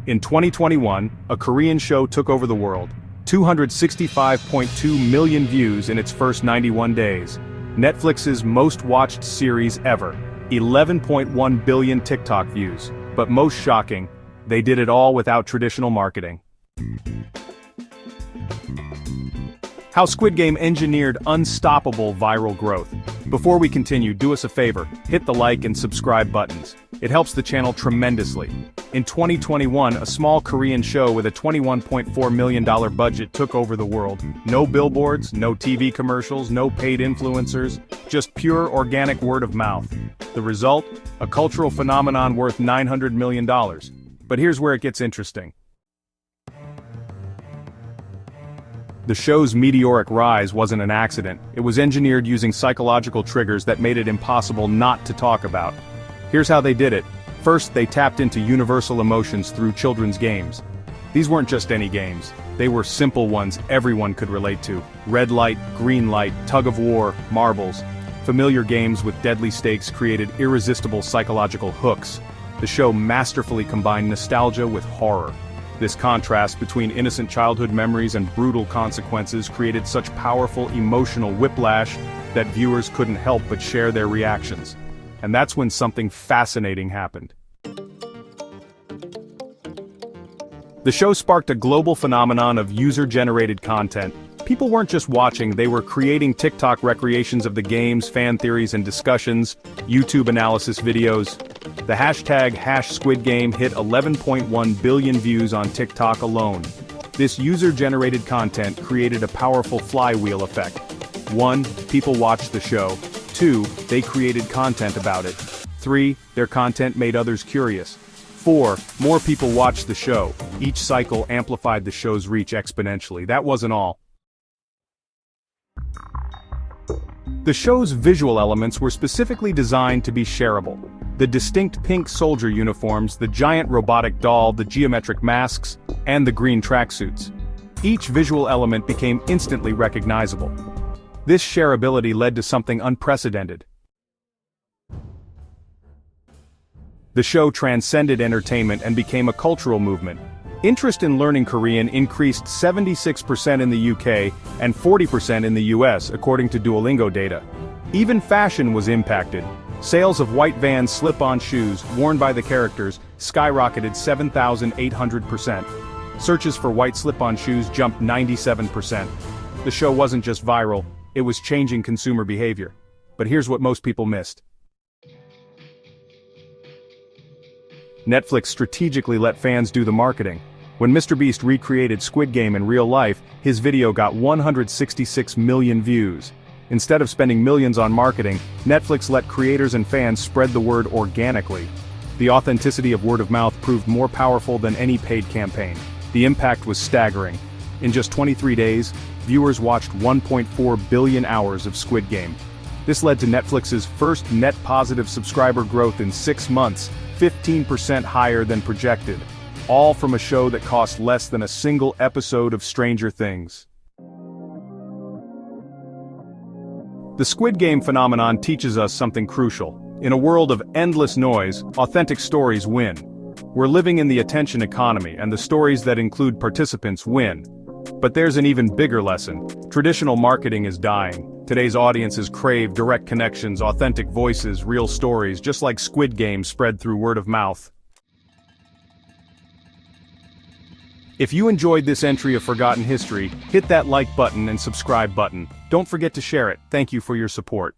In 2021, a Korean show took over the world. 265.2 million views in its first 91 days. Netflix's most watched series ever. 11.1 billion TikTok views. But most shocking, they did it all without traditional marketing. How Squid Game engineered unstoppable viral growth. Before we continue, do us a favor, hit the like and subscribe buttons. It helps the channel tremendously. In 2021, a small Korean show with a $21.4 million budget took over the world. No billboards, no TV commercials, no paid influencers, just pure organic word of mouth. The result? A cultural phenomenon worth $900 million. But here's where it gets interesting. The show's meteoric rise wasn't an accident. It was engineered using psychological triggers that made it impossible not to talk about. Here's how they did it. First, they tapped into universal emotions through children's games. These weren't just any games. They were simple ones everyone could relate to. Red light, green light, tug of war, marbles. Familiar games with deadly stakes created irresistible psychological hooks. The show masterfully combined nostalgia with horror. This contrast between innocent childhood memories and brutal consequences created such powerful emotional whiplash that viewers couldn't help but share their reactions. And that's when something fascinating happened. The show sparked a global phenomenon of user-generated content. People weren't just watching, they were creating TikTok recreations of the games, fan theories and discussions, YouTube analysis videos. The hashtag #SquidGame hit 11.1 billion views on TikTok alone. This user-generated content created a powerful flywheel effect. 1. People watched the show. 2. They created content about it. 3. Their content made others curious. 4. More people watched the show. Each cycle amplified the show's reach exponentially. That wasn't all. The show's visual elements were specifically designed to be shareable. The distinct pink soldier uniforms, the giant robotic doll, the geometric masks, and the green tracksuits. Each visual element became instantly recognizable. This shareability led to something unprecedented. The show transcended entertainment and became a cultural movement. Interest in learning Korean increased 76% in the UK and 40% in the US, according to Duolingo data. Even fashion was impacted. Sales of white Vans slip-on shoes, worn by the characters, skyrocketed 7,800%. Searches for white slip-on shoes jumped 97%. The show wasn't just viral, it was changing consumer behavior. But here's what most people missed. Netflix strategically let fans do the marketing. When MrBeast recreated Squid Game in real life, his video got 166 million views. Instead of spending millions on marketing, Netflix let creators and fans spread the word organically. The authenticity of word of mouth proved more powerful than any paid campaign. The impact was staggering. In just 23 days, viewers watched 1.4 billion hours of Squid Game. This led to Netflix's first net positive subscriber growth in 6 months, 15% higher than projected. All from a show that cost less than a single episode of Stranger Things. The Squid Game phenomenon teaches us something crucial. In a world of endless noise, authentic stories win. We're living in the attention economy, and the stories that include participants win. But there's an even bigger lesson. Traditional marketing is dying. Today's audiences crave direct connections, authentic voices, real stories, just like Squid Game spread through word of mouth. If you enjoyed this entry of Forgotten History, hit that like button and subscribe button. Don't forget to share it. Thank you for your support.